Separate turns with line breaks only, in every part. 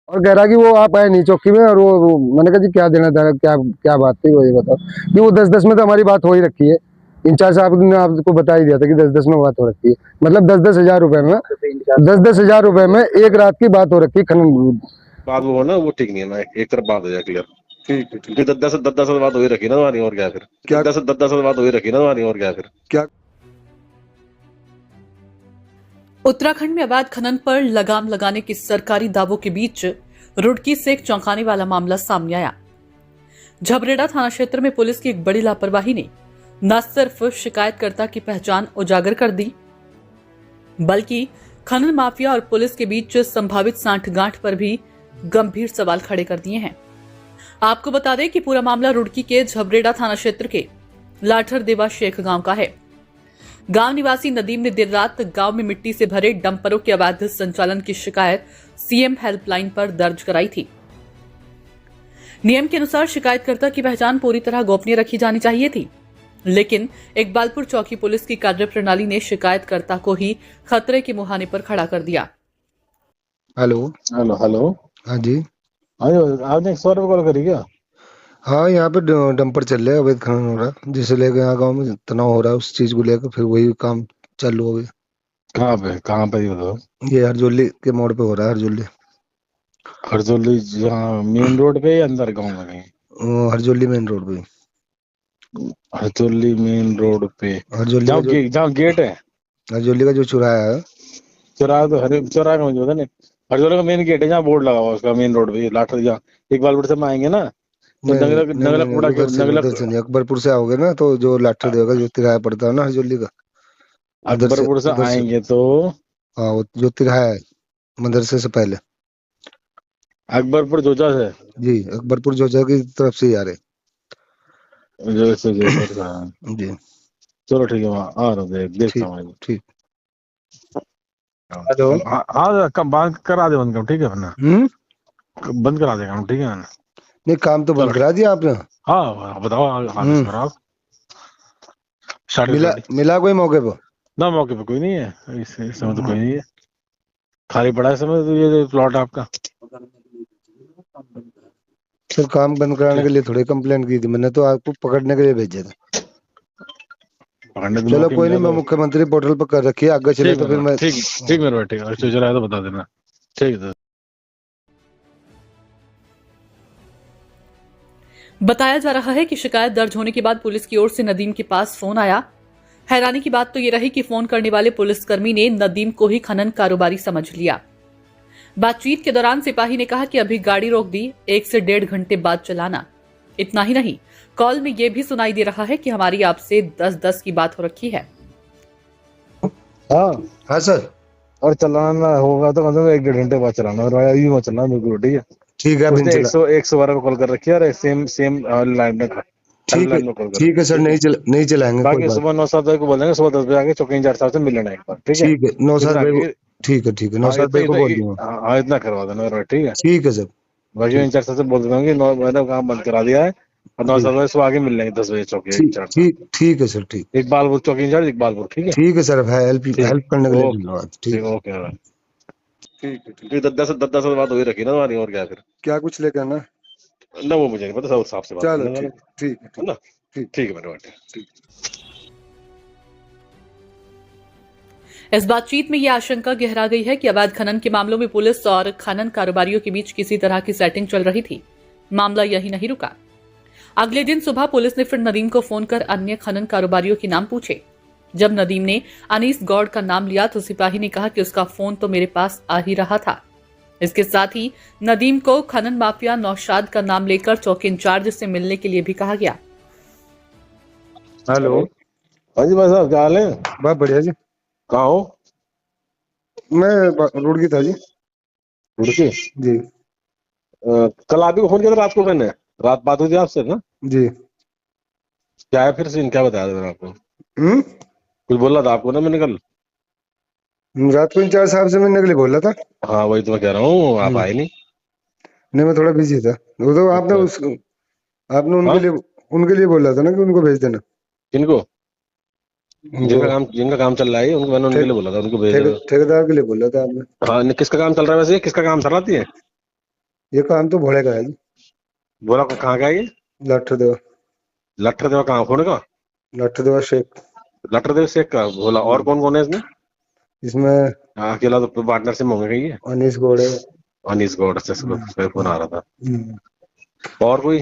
और कह रहा कि वो आप आए नहीं चौकी में, और वो मैंने कहा जी क्या देना था, क्या क्या बात थी वो ये बताओ। कि वो 10-10 में तो हमारी बात हो ही रखी है। इंचार्ज साहब ने आपको बता ही दिया था कि 10-10 में बात हो रखी है, मतलब 10-10 हजार रुपए में, 10-10 हजार रुपए में एक रात की बात हो रखी है खनन।
बात वो हो ना, वो ठीक नहीं है ना, एक तरफ बात हो जाए क्लियर।
ठीक है, ठीक
क्योंकि दस दस दस दस बात हो ही रखी ना तुम्हारी, और क्या फिर?
क्या
दस दस दस बात हो ही रखी ना तुम्हारी, और क्या फिर?
क्या
उत्तराखंड में अवैध खनन पर लगाम लगाने के सरकारी दावों के बीच रुड़की से एक चौंकाने वाला मामला सामने आया। झबरेड़ा थाना क्षेत्र में पुलिस की एक बड़ी लापरवाही ने न सिर्फ शिकायतकर्ता की पहचान उजागर कर दी, बल्कि खनन माफिया और पुलिस के बीच संभावित सांठगांठ पर भी गंभीर सवाल खड़े कर दिए हैं। आपको बता दें कि पूरा मामला रुड़की के झबरेड़ा थाना क्षेत्र के लाठर देवा शेख गांव का है। गांव निवासी नदीम ने देर रात गांव में मिट्टी से भरे डंपरों के अवैध संचालन की शिकायत सीएम हेल्पलाइन पर दर्ज कराई थी। नियम के अनुसार शिकायतकर्ता की पहचान पूरी तरह गोपनीय रखी जानी चाहिए थी, लेकिन इकबालपुर चौकी पुलिस की कार्यप्रणाली ने शिकायतकर्ता को ही खतरे के मुहाने पर खड़ा कर दिया।
हेलो।
Hello hello.
हाँ जी।
हाँ जी, आपने 100 रुपये कॉल करी क्या?
हाँ, यहाँ पे डंपर चल रहा है, अवैध खनन हो रहा है, जिसे लेकर यहाँ गांव में तनाव हो रहा है, उस चीज को लेकर फिर वही काम चालू हो गया।
कहाँ पे ये बताओ।
ये हरजोली के मोड़ पे हो रहा है, हरजोली।
हरदोली जहाँ मेन रोड पे या अंदर गाँव में कहीं?
हरजोली मेन रोड पे।
हरदोली मेन रोड पे,
हरजोली का जो
जहाँ गेट है।
हरजोली का जो चौराहा है।
चौराहा तो हरे चौराहा का मुझे पता नहीं। हरदोली का मेन गेट है, जहाँ बोर्ड लगा हुआ है उसका, मेन रोड पे लाठर, जहाँ इकबालपुर से हम आएंगे ना, तो
नहीं
नगला
नहीं
नगला
नहीं नहीं,
कूड़ा के
उधर से नहीं, अकबरपुर से आओगे ना तो जो लाठर देगा, जो तिराया पड़ता है ना हरजोली का,
अकबरपुर से
उधर से।
आएंगे तो
हाँ, वो जो तिराया है मदरसे से पहले।
अकबरपुर जोजा से,
जी, अकबरपुर जोजा की तरफ से ही आ रहे।
जो उधर से हाँ।
जी।
चलो ठीक है, वहाँ आ रहा हूँ, देखता
ठीक
हूँ।
ठीक। हेलो।
हाँ हाँ, कब बंद करा दे, बंद कर, ठीक है वरना बंद करा देगा हम, ठीक है ना?
नहीं, काम तो
चलो
बंद करा दिया आपने।
हाँ बताओ, आगे से करो आप।
मिला
स्टार्ट।
मिला कोई मौके पर?
ना, मौके पे कोई नहीं है, इस समय तो कोई नहीं है, खाली पड़ा है इस समय, तो ये प्लॉट आपका।
फिर काम बंद कराने के लिए थोड़ी कंप्लेंट की थी, मैंने तो आपको पकड़ने के लिए भेजे थे।
पकड़ने तो
चलो
मौके
कोई
मिला
नहीं, मैं
तो
मुख्यमंत्री पोर्टल पर कर रखी है, आगे चले
ठीक
तो फिर
है,
मैं।
ठीक मेरे भाई, ठीक है, चला है तो बता देना। ठीक है।
बताया जा रहा है कि शिकायत दर्ज होने के बाद पुलिस की ओर से नदीम के पास फोन आया। हैरानी की बात तो ये रही कि फोन करने वाले पुलिसकर्मी ने नदीम को ही खनन कारोबारी समझ लिया। बातचीत के दौरान सिपाही ने कहा कि अभी गाड़ी रोक दी, 1 से 1.5 घंटे बाद चलाना। इतना ही नहीं, कॉल में यह भी सुनाई दे रहा है कि हमारी आपसे 10-10 की बात हो रखी है।
हाँ
हाँ सर।
और चलाना होगा तो मतलब 1-1.5 घंटे बाद चलाना, और अभी मत चलाना बिल्कुल, ठीक है?
ठीक है, अभी नहीं
उसने
चला।
112 पे कॉल कर रखी है, और सेम सेम लाइन में,
ठीक है,
हेल्पलाइन में कॉल कर
ठीक
रखी
है
है,
सर,
ठीक है?
नहीं चलाएंगे, कोई
बाकी
बात।
सुबह 9-7 बजे को बोलेंगे, सुबह 10 बजे आके चौकी इंचार्ज साहब से मिल लेना एक बार, ठीक है?
ठीक है, 9-7
इतना
बजे को। ठीक है, ठीक है, 9-7 बजे को बोल दूंगा।
हाँ, इतना करवा देना मेरा, ठीक है?
ठीक है सर।
बाकी
ठीक।
इंचार्ज साहब से बोल देना कि 9 मैंने काम बंद करा दिया है, और नौ
जी।
सात बजे सुबह आगे मिल लेंगे 10 बजे चौकी
ठीक
इंचार्ज साहब।
ठीक ठीक है सर। ठीक।
इकबालपुर चौकी इंचार्ज, इकबालपुर, ठीक है?
ठीक है सर, हेल्प
ठीक,
हेल्प करने के लिए
ओके,
धन्यवाद।
ठीक,
ठीक।
ओके।
ठीक है, ठीक।
क्योंकि दस दस बात हो ही रखी ना तुम्हारी, और क्या फिर?
क्या कुछ लेकर आना?
ना वो मुझे नहीं पता, सब साहब से बात
चलो
करने वाले,
ठीक। ठीक है,
है
ठीक।
ना?
ठीक।
ठीक है मेरे बेटे।
ठीक।
इस बातचीत में यह आशंका गहरा गई है कि अवैध खनन के मामलों में पुलिस और खनन कारोबारियों के बीच किसी तरह की सेटिंग चल रही थी। मामला यही नहीं रुका। अगले दिन सुबह पुलिस ने फिर नदीम को फोन कर अन्य खनन कारोबारियों के नाम पूछे। जब नदीम ने अनीस गौड़ का नाम लिया तो सिपाही ने कहा कि उसका फोन तो मेरे पास आ ही रहा था। इसके साथ ही नदीम को खनन माफिया नौशाद का नाम लेकर चौकी इंचार्ज से मिलने के लिए भी कहा गया।
हेलो।
हाँ जी भाई साहब, क्या हाल है?
बहुत बढ़िया जी।
कहाँ हो?
मैं रुड़की था जी।
रुड़की?
जी।
कल आप ही को फोन किया था, रात को मैंने, रात बात हुई थी आपसे ना?
जी।
क्या है फिर सीन, क्या बताया था मैंने आपको?
हम्म।
कुछ बोला था आपको ना मैंने कल?
रात को इंचार्ज साहब से मिलने के लिए बोला था।
हाँ वही तो मैं कह रहा हूँ, आप आए नहीं।
नहीं, मैं थोड़ा बिजी था। वो तो आपने
अच्छा।
आपने
हाँ,
उनके लिए बोला था ना कि उनको भेज देना।
किनको?
जो
जिनका काम चल रहा है उनको, मैंने उनके लिए बोला था, उनको भेज देना।
ठेकेदार के लिए बोला था आपने।
हाँ, किसका काम चल रहा है वैसे, किसका काम चलाती है?
ये काम तो भोले का है जी।
बोला कहाँ का है ये?
लठदेव
लठदेव कहाँ फोन का?
लठदेव शेख।
लठदेव शेख का बोला। और कौन कौन है इसमें?
इसमें
अकेला तो पार्टनरशिप होंगे कहीं ये?
अनीस घोड़े।
अनीस गौड़ से फोन आ रहा था।
हम्म।
और कोई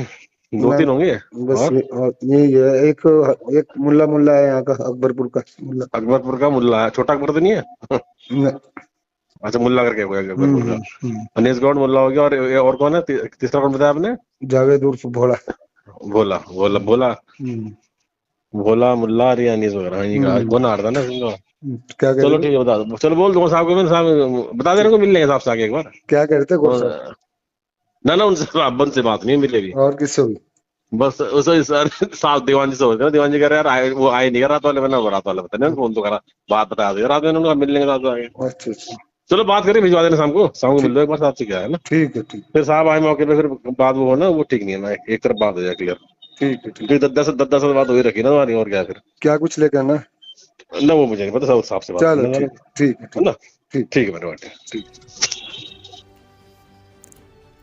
दो
ना,
तीन होंगे?
बस
और
यही है। एक मुल्ला है यहाँ का, अकबरपुर का मुल्ला।
अकबरपुर का मुल्ला है। छोटा अकबर तो नहीं है?
न-
अच्छा, मुल्ला करके कोई अकबरपुर का।
हम्म।
अनीस गौड़ मुल्ला हो गया। और कौन है? तीसरा कौन बताया आपने?
जावेद उर्फ भोला।
भोला भोला भोला
हम्म।
भोला मुल्ला और ये अनीस वगैरह। हाँ, ये
हम्म।
कौन आ रहा था ना इनको?
क्या कह
चलो
रहे थे?
ठीक है, बता दो। चलो बोल दूंगा साहब को। मैं साहब बता देने को मिल लेंगे साहब से आगे एक बार।
क्या कह रहे थे गौर साहब?
ना ना, उनसे अपन से बात नहीं मिलेगी।
और किससे हुई?
बस उसे सर साहब दीवान जी से होते ना। दीवान जी कह रहे यार वो आए नहीं रात वाले। मैंने रात वाले पता नहीं, फोन तो करा, बात बता दिया रात में उन्होंने, मिल लेंगे रात में आगे।
अच्छा अच्छा।
चलो बात करें, भिजवा देना शाम को मिल लो एक बार साहब से, क्या है ना।
ठीक है ठीक।
फिर साहब आए मौके पे, फिर बात वो हो ना, वो ठीक नहीं है ना। एक तरफ बात हो जाए क्लियर।
ठीक है ठीक।
फिर 10 बात हो ही रखी ना तुम्हारी, और क्या है फिर?
क्या कुछ लेकर आना?
ना वो मुझे नहीं पता, साहब से बात
चलो
करना
ठीक ठीक है
है ना।
ठीक
ठीक है मेरे बाटे।
ठीक।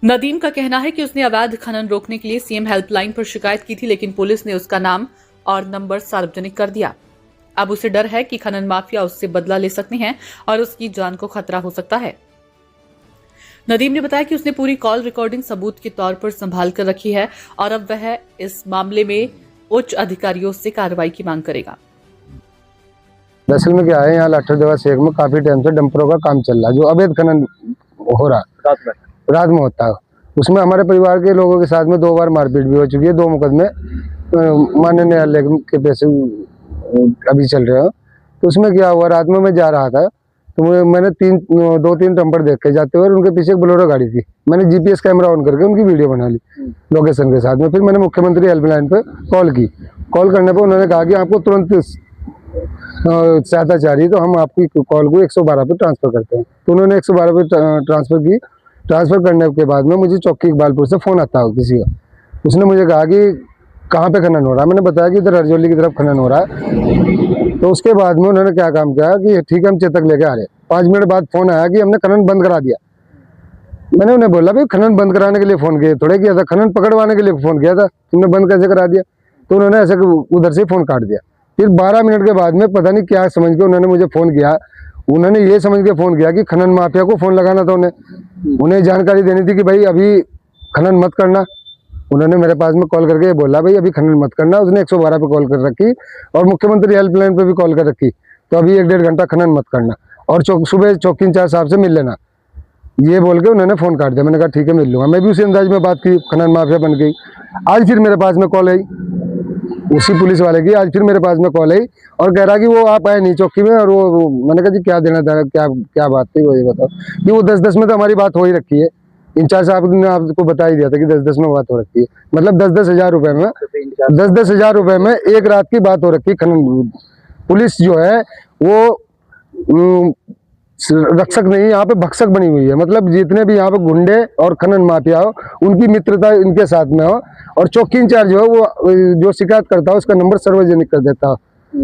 नदीम का कहना है कि उसने अवैध खनन रोकने के लिए सीएम हेल्पलाइन पर शिकायत की थी, लेकिन पुलिस ने उसका नाम और नंबर सार्वजनिक कर दिया। अब उसे डर है कि खनन माफिया उससे बदला ले सकते हैं और उसकी जान को खतरा हो सकता है। नदीम ने बताया कि उसने पूरी कॉल रिकॉर्डिंग सबूत के तौर पर संभाल कर रखी है और अब वह इस मामले में उच्च अधिकारियों से कार्रवाई की मांग करेगा।
दरअसल में क्या है, यहाँ लठदेव शेख में काफी टाइम से डंपरों का काम चल रहा है, जो अवैध खनन हो रहा है, रात में होता है। उसमें हमारे परिवार के लोगों के साथ में 2 बार मारपीट भी हो चुकी है। 2 मुकदमे माननीय न्यायालय के पैसे अभी चल रहे हैं। तो उसमें क्या हुआ, रात में मैं जा रहा था तो मैंने 2-3 डंपर देख के जाते हुए, और उनके पीछे एक बोलेरो गाड़ी थी। मैंने जीपीएस कैमरा ऑन करके उनकी वीडियो बना ली लोकेशन के साथ में। फिर मैंने मुख्यमंत्री हेल्पलाइन पे कॉल की। कॉल करने पर उन्होंने कहा कि आपको तुरंत सहायता चाहिए, तो हम आपकी कॉल को 112 पे ट्रांसफर करते हैं। तो उन्होंने 112 पे ट्रांसफर की। ट्रांसफर करने के बाद में मुझे चौकी इकबालपुर से फोन आता है किसी का। उसने मुझे कहा कि कहाँ पे खनन हो रहा है। मैंने बताया कि इधर हरजौली की तरफ खनन हो रहा है। तो उसके बाद में उन्होंने क्या काम किया कि ठीक है, हम चेतक लेके आ रहे हैं। 5 मिनट बाद फोन आया कि हमने खनन बंद करा दिया। मैंने उन्हें बोला भाई, खनन बंद कराने के लिए फोन किया थोड़े किया था, खनन पकड़वाने के लिए फोन किया था, तुमने बंद कैसे करा दिया? तो उन्होंने ऐसे उधर से फोन काट दिया। फिर 12 मिनट के बाद में पता नहीं क्या समझ के उन्होंने मुझे फोन किया। उन्होंने ये समझ के फोन किया कि खनन माफिया को फोन लगाना था। उन्हें जानकारी देनी थी कि भाई अभी खनन मत करना। उन्होंने मेरे पास में कॉल करके बोला भाई अभी खनन मत करना। उसने 112 पे कॉल कर रखी और मुख्यमंत्री हेल्पलाइन पे भी कॉल कर रखी। तो अभी 1-1.5 घंटा खनन मत करना और सुबह चौकी इंचार्ज साहब से मिल लेना, ये बोल के उन्होंने फोन काट दिया। मैंने कहा ठीक है मिल लूंगा। मैं भी उसी अंदाज में बात की, खनन माफिया बन गई। आज फिर मेरे पास में कॉल आई उसी पुलिस वाले की। आज फिर मेरे पास में कॉल आई और कह रहा कि वो आप आए नहीं चौकी में। और वो मैंने कहा जी क्या देना था, क्या बात थी वो ये बताओ। कि वो 10-10 में तो हमारी बात हो ही रखी है। इंचार्ज साहब ने आपको बता ही दिया था कि 10-10 में बात हो रखी है। मतलब 10-10 हजार रुपए में 10-10 हजार रुपए में एक रात की बात हो रखी है। खनन पुलिस जो है वो रक्षक नहीं, यहाँ पे भक्षक बनी हुई है। मतलब जितने भी यहाँ पे गुंडे और खनन माफिया हो, उनकी मित्रता इनके साथ में हो। और चौकी इंचार्ज जो है वो जो शिकायत करता है उसका नंबर सार्वजनिक कर देता है,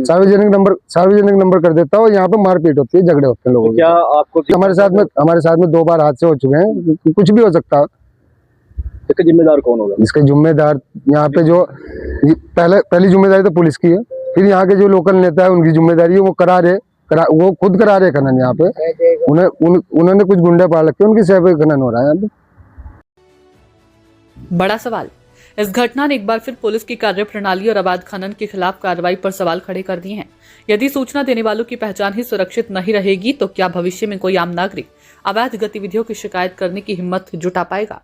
सार्वजनिक नंबर कर देता हो। यहाँ पे मारपीट होती है, झगड़े होते हैं लोगों के।
क्या आपको
हमारे साथ में 2 बार हादसे हो चुके हैं। कुछ भी हो सकता है।
इसका जिम्मेदार कौन होगा?
इसके जिम्मेदार यहाँ पे जो पहली जिम्मेदारी तो पुलिस की है। फिर यहाँ के जो लोकल नेता है उनकी जिम्मेदारी है। वो खुद करा रहे खनन यहाँ पे। उन्होंने कुछ गुंडे पाल रखे, उनकी सेवा खनन हो रहा है यहाँ पे।
बड़ा सवाल, इस घटना ने एक बार फिर पुलिस की कार्यप्रणाली और अवैध खनन के खिलाफ कार्रवाई पर सवाल खड़े कर दिए हैं। यदि सूचना देने वालों की पहचान ही सुरक्षित नहीं रहेगी तो क्या भविष्य में कोई आम नागरिक अवैध गतिविधियों की शिकायत करने की हिम्मत जुटा पाएगा?